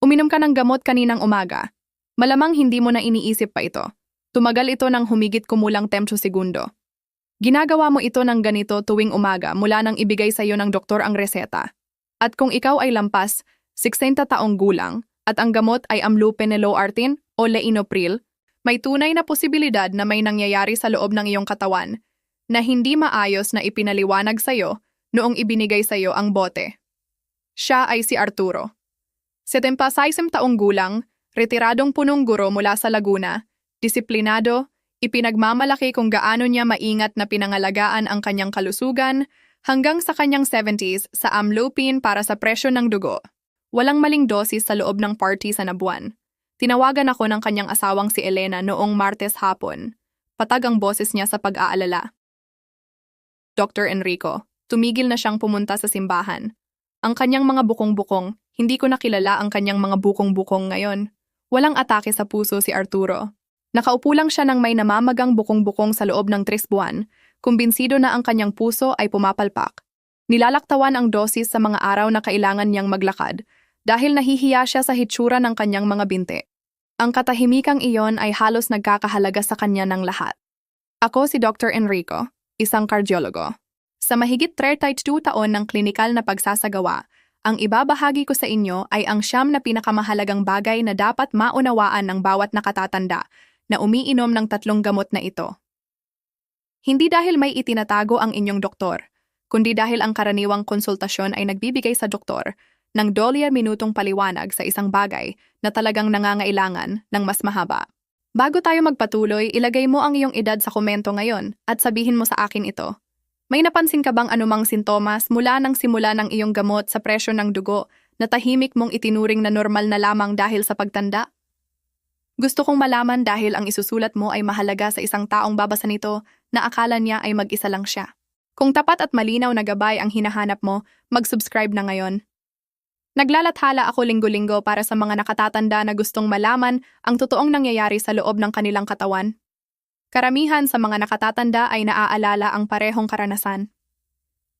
Uminom ka ng gamot kaninang umaga. Malamang hindi mo na iniisip pa ito. Tumagal ito ng humigit kumulang 10 segundo. Ginagawa mo ito ng ganito tuwing umaga mula nang ibigay sa iyo ng doktor ang reseta. At kung ikaw ay lampas, 60 taong gulang, at ang gamot ay amlopene-lo-artin o Lainopril, may tunay na posibilidad na may nangyayari sa loob ng iyong katawan na hindi maayos na ipinaliwanag sa iyo noong ibinigay sa iyo ang bote. Siya ay si Arturo. 76 taong gulang, retiradong punong guro mula sa Laguna, disiplinado, ipinagmamalaki kung gaano niya maingat na pinangalagaan ang kanyang kalusugan hanggang sa kanyang 70s sa amlopine para sa presyo ng dugo. Walang maling dosis sa loob ng party sa Nabuan. Tinawagan ako ng kanyang asawang si Elena noong Martes hapon. Patag ang boses niya sa pag-aalala. Dr. Enrico, tumigil na siyang pumunta sa simbahan. Ang kanyang mga bukong-bukong, hindi ko nakilala ang kanyang mga bukong-bukong ngayon. Walang atake sa puso si Arturo. Nakaupo lang siya ng may namamagang bukong-bukong sa loob ng 3 buwan, kumbinsido na ang kanyang puso ay pumapalpak. Nilalaktawan ang dosis sa mga araw na kailangan niyang maglakad dahil nahihiya siya sa hitsura ng kanyang mga binti. Ang katahimikang iyon ay halos nagkakahalaga sa kanya ng lahat. Ako si Dr. Enrico, isang kardiologo. Sa mahigit 32 taon ng klinikal na pagsasagawa, ang ibabahagi ko sa inyo ay ang 9 na pinakamahalagang bagay na dapat maunawaan ng bawat nakatatanda na umiinom ng 3 gamot na ito. Hindi dahil may itinatago ang inyong doktor, kundi dahil ang karaniwang konsultasyon ay nagbibigay sa doktor ng 12 minutong paliwanag sa isang bagay na talagang nangangailangan ng mas mahaba. Bago tayo magpatuloy, ilagay mo ang iyong edad sa komento ngayon at sabihin mo sa akin ito. May napansin ka bang anumang sintomas mula nang simula ng iyong gamot sa presyo ng dugo na tahimik mong itinuring na normal na lamang dahil sa pagtanda? Gusto kong malaman dahil ang isusulat mo ay mahalaga sa isang taong babasa nito na akala niya ay mag-isa lang siya. Kung tapat at malinaw na gabay ang hinahanap mo, mag-subscribe na ngayon. Naglalathala ako linggo-linggo para sa mga nakatatanda na gustong malaman ang totoong nangyayari sa loob ng kanilang katawan. Karamihan sa mga nakatatanda ay naaalala ang parehong karanasan.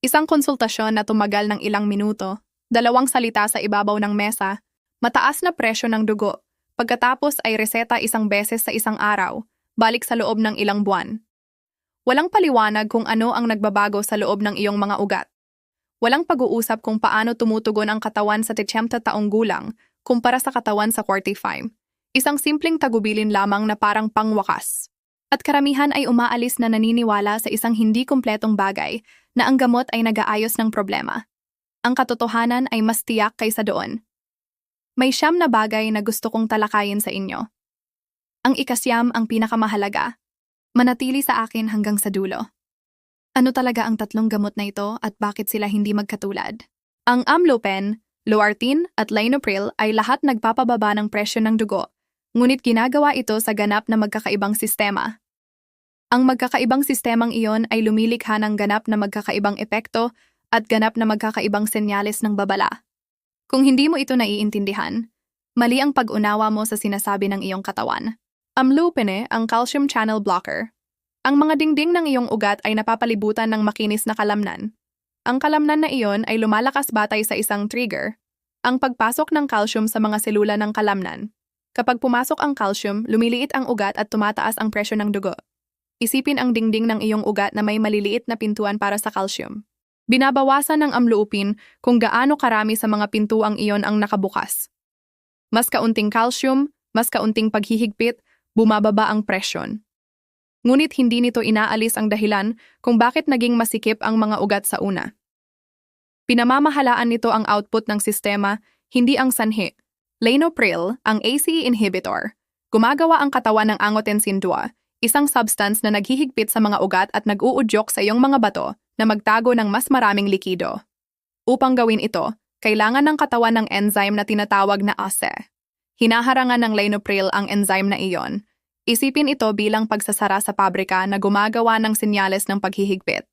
Isang konsultasyon na tumagal ng ilang minuto, 2 salita sa ibabaw ng mesa, mataas na presyo ng dugo, pagkatapos ay reseta 1 beses sa isang araw, balik sa loob ng ilang buwan. Walang paliwanag kung ano ang nagbabago sa loob ng iyong mga ugat. Walang pag-uusap kung paano tumutugon ang katawan sa 80 taong gulang kumpara sa katawan sa 45. Isang simpleng tagubilin lamang na parang pangwakas. At karamihan ay umaalis na naniniwala sa isang hindi kumpletong bagay na ang gamot ay nag-aayos ng problema. Ang katotohanan ay mas tiyak kaysa doon. May 9 na bagay na gusto kong talakayin sa inyo. Ang ika-9 ang pinakamahalaga. Manatili sa akin hanggang sa dulo. Ano talaga ang 3 gamot na ito at bakit sila hindi magkatulad? Ang amlopene, Loartin at Lainopril ay lahat nagpapababa ng presyo ng dugo, ngunit ginagawa ito sa ganap na magkakaibang sistema. Ang magkakaibang sistemang iyon ay lumilikha ng ganap na magkakaibang epekto at ganap na magkakaibang senyales ng babala. Kung hindi mo ito naiintindihan, mali ang pag-unawa mo sa sinasabi ng iyong katawan. Amlopene ang calcium channel blocker. Ang mga dingding ng iyong ugat ay napapalibutan ng makinis na kalamnan. Ang kalamnan na iyon ay lumalakas batay sa isang trigger, ang pagpasok ng calcium sa mga selula ng kalamnan. Kapag pumasok ang calcium, lumiliit ang ugat at tumataas ang presyo ng dugo. Isipin ang dingding ng iyong ugat na may maliliit na pintuan para sa calcium. Binabawasan ng amlopene kung gaano karami sa mga pintuang iyon ang nakabukas. Mas kaunting calcium, mas kaunting paghihigpit, bumababa ang presyon. Ngunit hindi nito inaalis ang dahilan kung bakit naging masikip ang mga ugat sa una. Pinamamahalaan nito ang output ng sistema, hindi ang sanhi. Lainopril, ang ACE inhibitor, gumagawa ang katawan ng angiotensin 2, isang substance na naghihigpit sa mga ugat at nag-uudyok sa iyong mga bato na magtago ng mas maraming likido. Upang gawin ito, kailangan ng katawan ng enzyme na tinatawag na ACE. Hinaharangan ng Lainopril ang enzyme na iyon. Isipin ito bilang pagsasara sa pabrika na gumagawa ng senyales ng paghihigpit.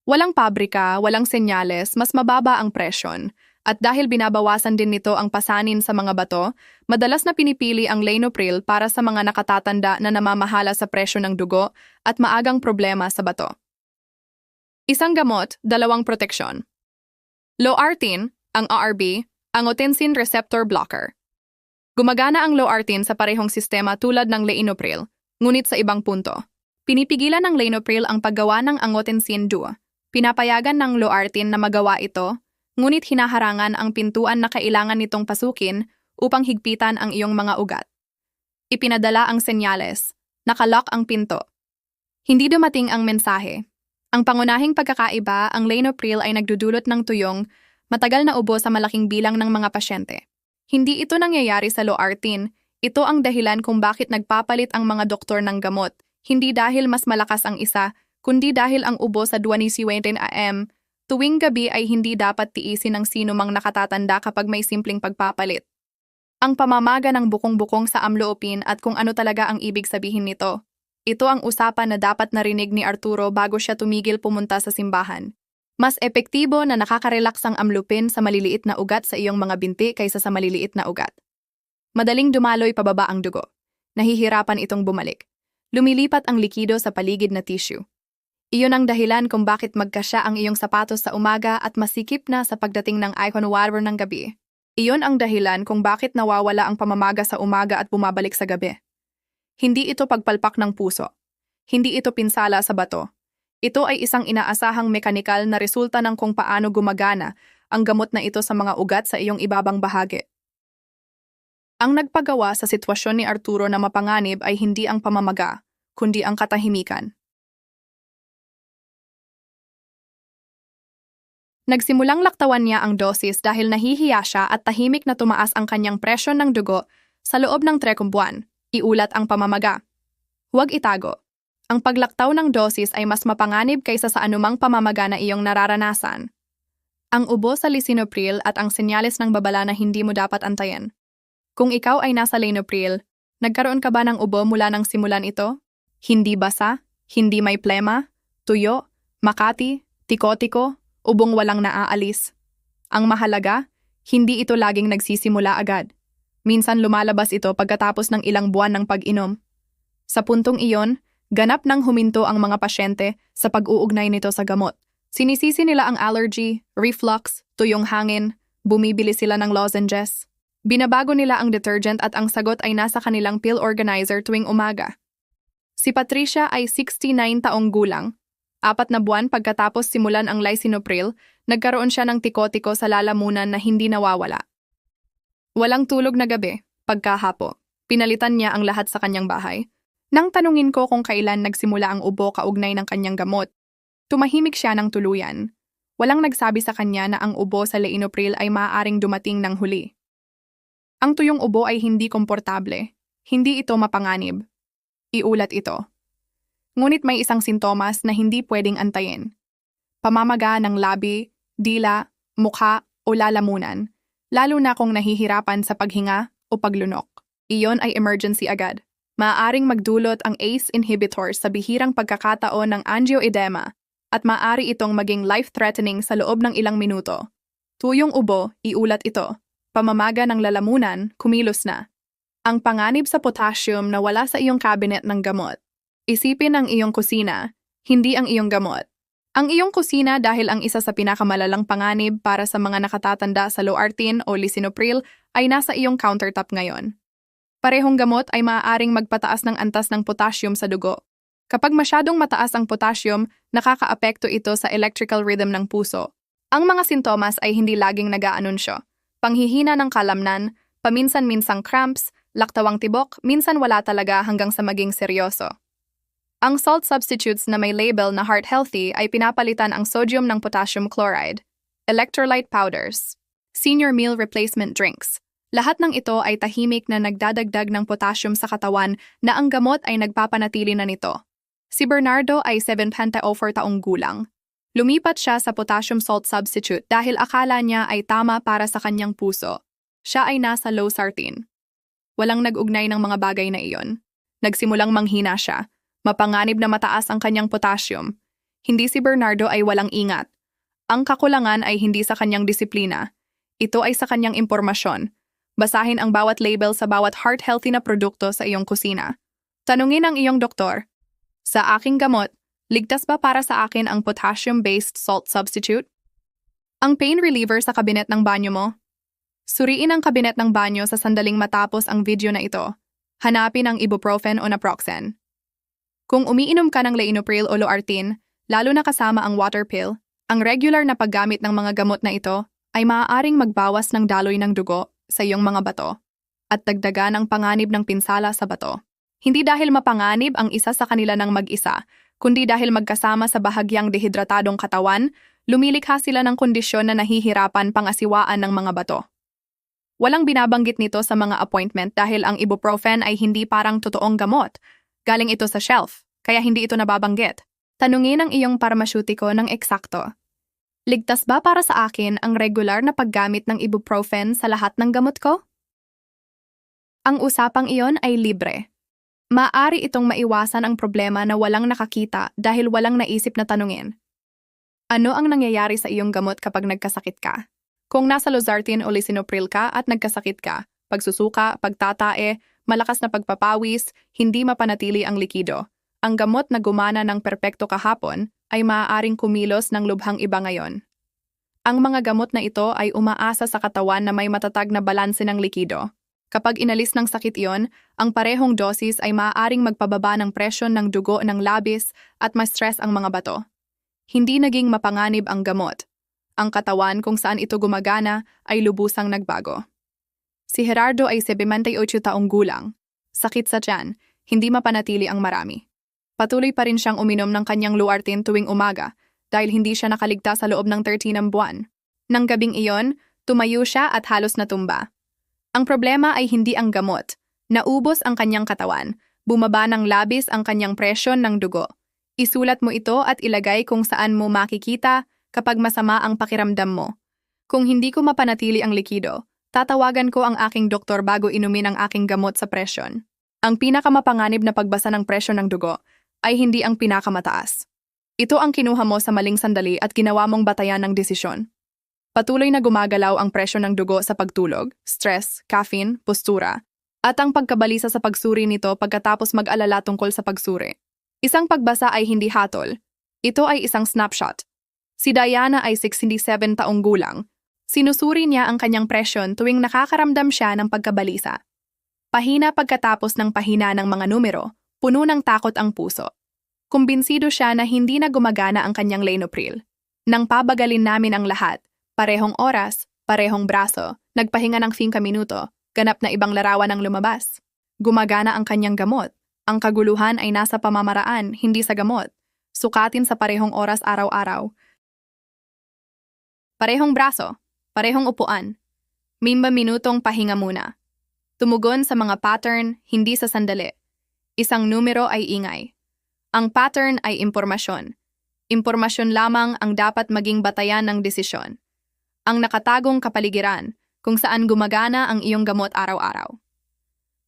Walang pabrika, walang senyales, mas mababa ang presyon. At dahil binabawasan din nito ang pasanin sa mga bato, madalas na pinipili ang Lainopril para sa mga nakatatanda na namamahala sa presyo ng dugo at maagang problema sa bato. Isang gamot, 2 proteksyon. Loartin, ang ARB, angiotensin receptor blocker. Gumagana ang Loartin sa parehong sistema tulad ng Lainopril, ngunit sa ibang punto. Pinipigilan ng Lainopril ang paggawa ng angiotensin II. Pinapayagan ng Loartin na magawa ito, ngunit hinaharangan ang pintuan na kailangan nitong pasukin upang higpitan ang iyong mga ugat. Ipinadala ang senyales. Nakalock ang pinto. Hindi dumating ang mensahe. Ang pangunahing pagkakaiba, ang Lainopril ay nagdudulot ng tuyong, matagal na ubo sa malaking bilang ng mga pasyente. Hindi ito nangyayari sa Loartin. Ito ang dahilan kung bakit nagpapalit ang mga doktor ng gamot. Hindi dahil mas malakas ang isa, kundi dahil ang ubo sa 20 AM tuwing gabi ay hindi dapat tiisin ng sino mang nakatatanda kapag may simpleng pagpapalit. Ang pamamaga ng bukong-bukong sa amlodipine at kung ano talaga ang ibig sabihin nito. Ito ang usapan na dapat narinig ni Arturo bago siya tumigil pumunta sa simbahan. Mas epektibo na nakaka-relax ang amlodipine sa maliliit na ugat sa iyong mga binti kaysa sa maliliit na ugat. Madaling dumaloy pababa ang dugo. Nahihirapan itong bumalik. Lumilipat ang likido sa paligid na tissue. Iyon ang dahilan kung bakit magkasya ang iyong sapatos sa umaga at masikip na sa pagdating ng icon water ng gabi. Iyon ang dahilan kung bakit nawawala ang pamamaga sa umaga at bumabalik sa gabi. Hindi ito pagpalpak ng puso. Hindi ito pinsala sa bato. Ito ay isang inaasahang mekanikal na resulta ng kung paano gumagana ang gamot na ito sa mga ugat sa iyong ibabang bahagi. Ang nagpagawa sa sitwasyon ni Arturo na mapanganib ay hindi ang pamamaga, kundi ang katahimikan. Nagsimulang laktawan niya ang dosis dahil nahihiya siya at tahimik na tumaas ang kanyang presyon ng dugo sa loob ng 3 buwan. Iulat ang pamamaga. Huwag itago. Ang paglaktaw ng dosis ay mas mapanganib kaysa sa anumang pamamaga na iyong nararanasan. Ang ubo sa lisinopril at ang senyales ng babala na hindi mo dapat antayin. Kung ikaw ay nasa Lainopril, nagkaroon ka ba ng ubo mula nang simulan ito? Hindi basa, hindi may plema, tuyo, makati, tiko-tiko, ubong walang naaalis. Ang mahalaga, hindi ito laging nagsisimula agad. Minsan lumalabas ito pagkatapos ng ilang buwan ng pag-inom. Sa puntong iyon, ganap nang huminto ang mga pasyente sa pag-uugnay nito sa gamot. Sinisisi nila ang allergy, reflux, tuyong hangin, bumibili sila ng lozenges. Binabago nila ang detergent at ang sagot ay nasa kanilang pill organizer tuwing umaga. Si Patricia ay 69 taong gulang. 4 na buwan pagkatapos simulan ang lisinopril, nagkaroon siya ng tiko-tiko sa lalamunan na hindi nawawala. Walang tulog na gabi, pagkahapo. Pinalitan niya ang lahat sa kanyang bahay. Nang tanungin ko kung kailan nagsimula ang ubo kaugnay ng kanyang gamot, tumahimik siya ng tuluyan. Walang nagsabi sa kanya na ang ubo sa Lainopril ay maaaring dumating ng huli. Ang tuyong ubo ay hindi komportable. Hindi ito mapanganib. Iulat ito. Ngunit may isang sintomas na hindi pwedeng antayin. Pamamaga ng labi, dila, mukha o lalamunan, lalo na kung nahihirapan sa paghinga o paglunok. Iyon ay emergency agad. Maaaring magdulot ang ACE inhibitor sa bihirang pagkakataon ng angioedema at maaari itong maging life-threatening sa loob ng ilang minuto. Tuyong ubo, iulat ito. Pamamaga ng lalamunan, kumilos na. Ang panganib sa potassium na wala sa iyong cabinet ng gamot. Isipin ang iyong kusina, hindi ang iyong gamot. Ang iyong kusina dahil ang isa sa pinakamalalang panganib para sa mga nakatatanda sa Loartin o lisinopril ay nasa iyong countertop ngayon. Parehong gamot ay maaaring magpataas ng antas ng potassium sa dugo. Kapag masyadong mataas ang potassium, nakakaapekto ito sa electrical rhythm ng puso. Ang mga sintomas ay hindi laging nag-aanunsyo. Panghihina ng kalamnan, paminsan-minsang cramps, laktawang tibok, minsan wala talaga hanggang sa maging seryoso. Ang salt substitutes na may label na heart healthy ay pinapalitan ang sodium ng potassium chloride, electrolyte powders, senior meal replacement drinks. Lahat ng ito ay tahimik na nagdadagdag ng potassium sa katawan na ang gamot ay nagpapanatili na nito. Si Bernardo ay 74 taong gulang. Lumipat siya sa potassium salt substitute dahil akala niya ay tama para sa kanyang puso. Siya ay nasa losartan. Walang nag-ugnay ng mga bagay na iyon. Nagsimulang manghina siya. Mapanganib na mataas ang kanyang potassium. Hindi si Bernardo ay walang ingat. Ang kakulangan ay hindi sa kanyang disiplina. Ito ay sa kanyang impormasyon. Basahin ang bawat label sa bawat heart-healthy na produkto sa iyong kusina. Tanungin ang iyong doktor. Sa aking gamot, ligtas ba para sa akin ang potassium-based salt substitute? Ang pain reliever sa kabinet ng banyo mo? Suriin ang kabinet ng banyo sa sandaling matapos ang video na ito. Hanapin ang ibuprofen o naproxen. Kung umiinom ka ng Lainopril o Loartin, lalo na kasama ang water pill, ang regular na paggamit ng mga gamot na ito ay maaaring magbawas ng daloy ng dugo sa iyong mga bato at dagdagan ang panganib ng pinsala sa bato. Hindi dahil mapanganib ang isa sa kanila ng mag-isa, kundi dahil magkasama sa bahagyang dehidratadong katawan, lumilikha sila ng kondisyon na nahihirapan pangasiwaan ng mga bato. Walang binabanggit nito sa mga appointment dahil ang ibuprofen ay hindi parang totoong gamot. Galing ito sa shelf, kaya hindi ito nababanggit. Tanungin ang iyong parmasyutiko ng eksakto. Ligtas ba para sa akin ang regular na paggamit ng ibuprofen sa lahat ng gamot ko? Ang usapang iyon ay libre. Maaari itong maiwasan ang problema na walang nakakita dahil walang naisip na tanungin. Ano ang nangyayari sa iyong gamot kapag nagkasakit ka? Kung nasa Losartan o Lisinopril ka at nagkasakit ka, pagsusuka, pagtatae, malakas na pagpapawis, hindi mapanatili ang likido. Ang gamot na gumana ng perpekto kahapon ay maaaring kumilos ng lubhang iba ngayon. Ang mga gamot na ito ay umaasa sa katawan na may matatag na balanse ng likido. Kapag inalis ng sakit iyon, ang parehong dosis ay maaaring magpababa ng presyon ng dugo ng labis at ma-stress ang mga bato. Hindi naging mapanganib ang gamot. Ang katawan kung saan ito gumagana ay lubusang nagbago. Si Gerardo ay 78 taong gulang. Sakit sa tiyan, hindi mapanatili ang marami. Patuloy pa rin siyang uminom ng kanyang Loartin tuwing umaga dahil hindi siya nakaligtas sa loob ng 13 buwan. Nang gabing iyon, tumayo siya at halos natumba. Ang problema ay hindi ang gamot. Naubos ang kanyang katawan. Bumaba ng labis ang kanyang presyon ng dugo. Isulat mo ito at ilagay kung saan mo makikita kapag masama ang pakiramdam mo. Kung hindi ko mapanatili ang likido, tatawagan ko ang aking doktor bago inumin ang aking gamot sa presyon. Ang pinakamapanganib na pagbasa ng presyon ng dugo ay hindi ang pinakamataas. Ito ang kinuha mo sa maling sandali at ginawa mong batayan ng desisyon. Patuloy na gumagalaw ang presyon ng dugo sa pagtulog, stress, caffeine, postura, at ang pagkabalisa sa pagsuri nito pagkatapos mag-alala tungkol sa pagsuri. Isang pagbasa ay hindi hatol. Ito ay isang snapshot. Si Diana ay 67 taong gulang. Sinusuri niya ang kanyang presyon tuwing nakakaramdam siya ng pagkabalisa. Pahina pagkatapos ng pahina ng mga numero, puno ng takot ang puso. Kumbinsido siya na hindi na gumagana ang kanyang Lainopril. Nang pabagalin namin ang lahat, parehong oras, parehong braso, nagpahinga ng 5 minuto, ganap na ibang larawan ang lumabas. Gumagana ang kanyang gamot. Ang kaguluhan ay nasa pamamaraan, hindi sa gamot. Sukatin sa parehong oras araw-araw. Parehong braso, parehong upuan. 5 minutong pahinga muna. Tumugon sa mga pattern, hindi sa sandali. Isang numero ay ingay. Ang pattern ay impormasyon. Impormasyon lamang ang dapat maging batayan ng desisyon. Ang nakatagong kapaligiran, kung saan gumagana ang iyong gamot araw-araw.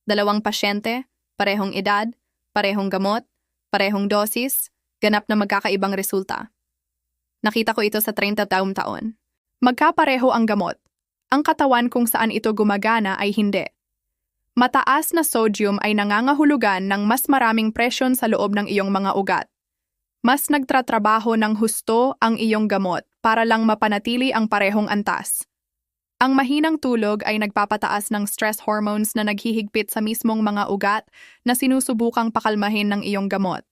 2 pasyente, parehong edad, parehong gamot, parehong dosis, ganap na magkakaibang resulta. Nakita ko ito sa 30 taon. Magkapareho ang gamot. Ang katawan kung saan ito gumagana ay hindi. Mataas na sodium ay nangangahulugan ng mas maraming presyon sa loob ng iyong mga ugat. Mas nagtratrabaho ng husto ang iyong gamot para lang mapanatili ang parehong antas. Ang mahinang tulog ay nagpapataas ng stress hormones na naghihigpit sa mismong mga ugat na sinusubukang pakalmahin ng iyong gamot.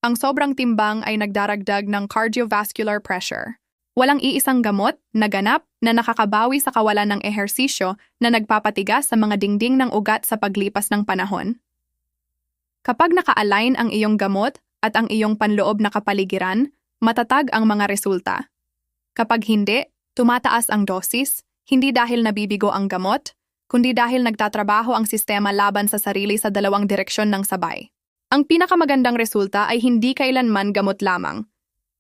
Ang sobrang timbang ay nagdaragdag ng cardiovascular pressure. Walang iisang gamot na ganap na nakakabawi sa kawalan ng ehersisyo na nagpapatigas sa mga dingding ng ugat sa paglipas ng panahon. Kapag naka-align ang iyong gamot at ang iyong panloob na kapaligiran, matatag ang mga resulta. Kapag hindi, tumataas ang dosis, hindi dahil nabibigo ang gamot, kundi dahil nagtatrabaho ang sistema laban sa sarili sa 2 direksyon ng sabay. Ang pinakamagandang resulta ay hindi kailanman gamot lamang.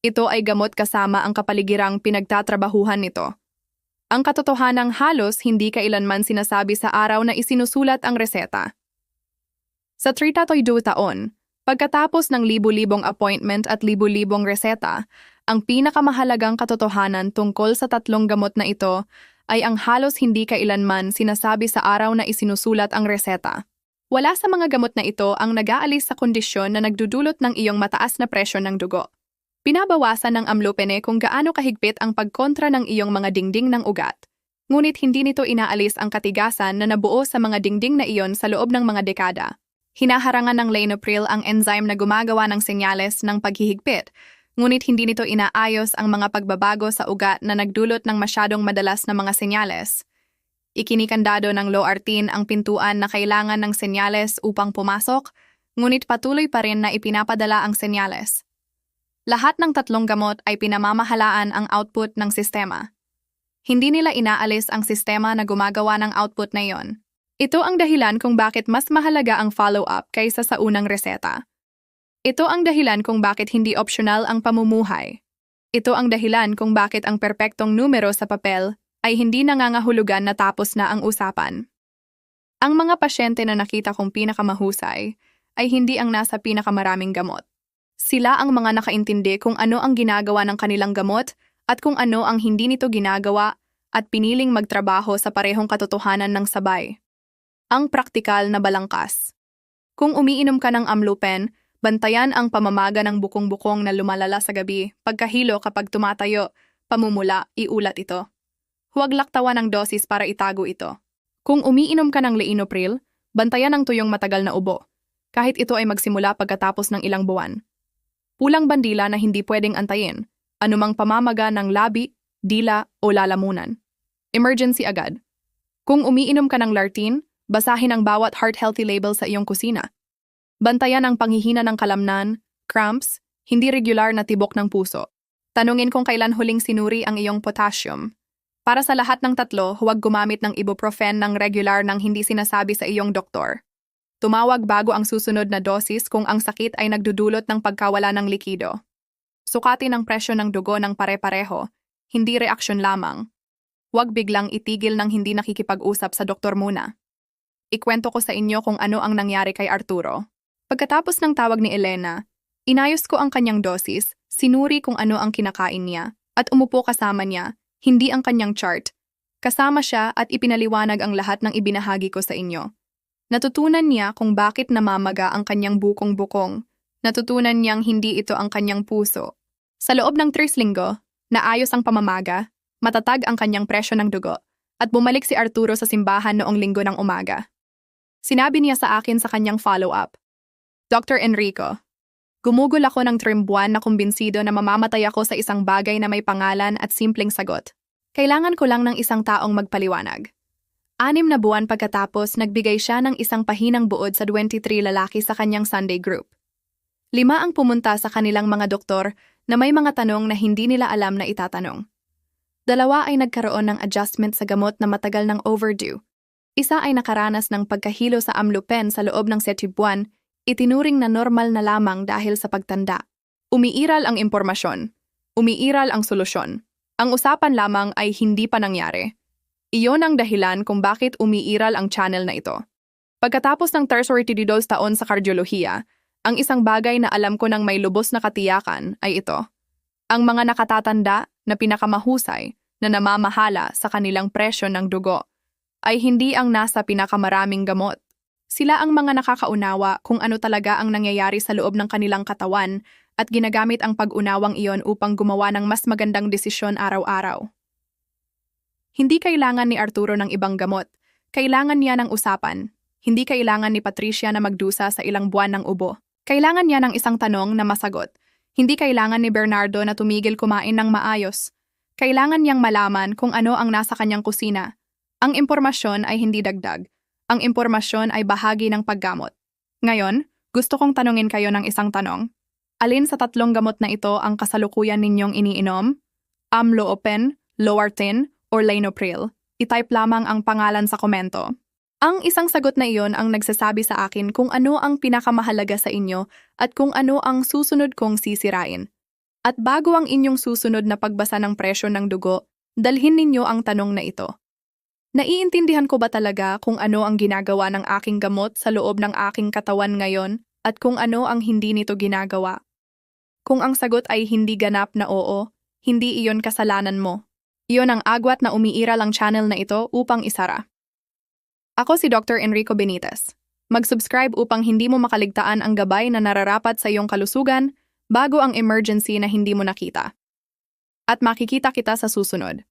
Ito ay gamot kasama ang kapaligirang pinagtatrabahuhan nito. Ang katotohanang halos hindi kailanman sinasabi sa araw na isinusulat ang reseta. Sa 32 taon, pagkatapos ng libu-libong appointment at libu-libong reseta, ang pinakamahalagang katotohanan tungkol sa 3 gamot na ito ay ang halos hindi kailanman sinasabi sa araw na isinusulat ang reseta. Wala sa mga gamot na ito ang nag-aalis sa kondisyon na nagdudulot ng iyong mataas na presyon ng dugo. Pinabawasan ng amlopene kung gaano kahigpit ang pagkontra ng iyong mga dingding ng ugat. Ngunit hindi nito inaalis ang katigasan na nabuo sa mga dingding na iyon sa loob ng mga dekada. Hinaharangan ng Lanopril ang enzyme na gumagawa ng senyales ng paghihigpit, ngunit hindi nito inaayos ang mga pagbabago sa ugat na nagdulot ng masyadong madalas na mga senyales. Ikinikandado ng Loartin ang pintuan na kailangan ng senyales upang pumasok, ngunit patuloy pa rin na ipinapadala ang senyales. Lahat ng tatlong gamot ay pinamamahalaan ang output ng sistema. Hindi nila inaalis ang sistema na gumagawa ng output na iyon. Ito ang dahilan kung bakit mas mahalaga ang follow-up kaysa sa unang reseta. Ito ang dahilan kung bakit hindi optional ang pamumuhay. Ito ang dahilan kung bakit ang perpektong numero sa papel ay hindi nangangahulugan na tapos na ang usapan. Ang mga pasyente na nakita kong pinakamahusay ay hindi ang nasa pinakamaraming gamot. Sila ang mga nakaintindi kung ano ang ginagawa ng kanilang gamot at kung ano ang hindi nito ginagawa at piniling magtrabaho sa parehong katotohanan ng sabay. Ang praktikal na balangkas. Kung umiinom ka ng Amlopen, bantayan ang pamamaga ng bukong-bukong na lumalala sa gabi, pagkahilo kapag tumatayo, pamumula, iulat ito. Huwag laktawan ng dosis para itago ito. Kung umiinom ka ng Lanopril, bantayan ang tuyong matagal na ubo, kahit ito ay magsimula pagkatapos ng ilang buwan. Pulang bandila na hindi pwedeng antayin, anumang pamamaga ng labi, dila o lalamunan. Emergency agad. Kung umiinom ka ng Lartin, basahin ang bawat heart-healthy label sa iyong kusina. Bantayan ang panghihina ng kalamnan, cramps, hindi regular na tibok ng puso. Tanungin kung kailan huling sinuri ang iyong potassium. Para sa lahat ng tatlo, huwag gumamit ng ibuprofen ng regular nang hindi sinasabi sa iyong doktor. Tumawag bago ang susunod na dosis kung ang sakit ay nagdudulot ng pagkawala ng likido. Sukatin ang presyo ng dugo ng pare-pareho, hindi reaksyon lamang. Huwag biglang itigil ng hindi nakikipag-usap sa doktor muna. Ikwento ko sa inyo kung ano ang nangyari kay Arturo. Pagkatapos ng tawag ni Elena, inayos ko ang kanyang dosis, sinuri kung ano ang kinakain niya, at umupo kasama niya, hindi ang kanyang chart. Kasama siya at ipinaliwanag ang lahat ng ibinahagi ko sa inyo. Natutunan niya kung bakit namamaga ang kanyang bukong-bukong. Natutunan niyang hindi ito ang kanyang puso. Sa loob ng 3 linggo, naayos ang pamamaga, matatag ang kanyang presyo ng dugo, at bumalik si Arturo sa simbahan noong linggo ng umaga. Sinabi niya sa akin sa kanyang follow-up, Dr. Enrico, gumugol ako ng 3 buwan na kumbinsido na mamamatay ako sa isang bagay na may pangalan at simpleng sagot. Kailangan ko lang ng isang taong magpaliwanag. 6 na buwan pagkatapos, nagbigay siya ng isang pahinang buod sa 23 lalaki sa kanyang Sunday group. 5 ang pumunta sa kanilang mga doktor na may mga tanong na hindi nila alam na itatanong. 2 ay nagkaroon ng adjustment sa gamot na matagal ng overdue. 1 ay nakaranas ng pagkahilo sa Amlopen sa loob ng 7 buwan, itinuring na normal na lamang dahil sa pagtanda. Umiiral ang impormasyon. Umiiral ang solusyon. Ang usapan lamang ay hindi pa nangyari. Iyon ang dahilan kung bakit umiiral ang channel na ito. Pagkatapos ng tertiary 2 taon sa kardiolohiya, ang isang bagay na alam ko ng may lubos na katiyakan ay ito. Ang mga nakatatanda na pinakamahusay na namamahala sa kanilang presyo ng dugo ay hindi ang nasa pinakamaraming gamot. Sila ang mga nakakaunawa kung ano talaga ang nangyayari sa loob ng kanilang katawan at ginagamit ang pag-unawang iyon upang gumawa ng mas magandang desisyon araw-araw. Hindi kailangan ni Arturo ng ibang gamot. Kailangan niya ng usapan. Hindi kailangan ni Patricia na magdusa sa ilang buwan ng ubo. Kailangan niya ng isang tanong na masagot. Hindi kailangan ni Bernardo na tumigil kumain ng maayos. Kailangan niyang malaman kung ano ang nasa kanyang kusina. Ang impormasyon ay hindi dagdag. Ang impormasyon ay bahagi ng paggamot. Ngayon, gusto kong tanungin kayo ng isang tanong. Alin sa 3 gamot na ito ang kasalukuyan ninyong iniinom? Amloopen, Loartin, or Lanopril? I-type lamang ang pangalan sa komento. Ang isang sagot na iyon ang nagsasabi sa akin kung ano ang pinakamahalaga sa inyo at kung ano ang susunod kong sisirain. At bago ang inyong susunod na pagbasa ng presyo ng dugo, dalhin ninyo ang tanong na ito. Naiintindihan ko ba talaga kung ano ang ginagawa ng aking gamot sa loob ng aking katawan ngayon at kung ano ang hindi nito ginagawa? Kung ang sagot ay hindi ganap na oo, hindi iyon kasalanan mo. Iyon ang agwat na umiiral ang channel na ito upang isara. Ako si Dr. Enrico Benitez. Mag-subscribe upang hindi mo makaligtaan ang gabay na nararapat sa iyong kalusugan bago ang emergency na hindi mo nakita. At makikita kita sa susunod.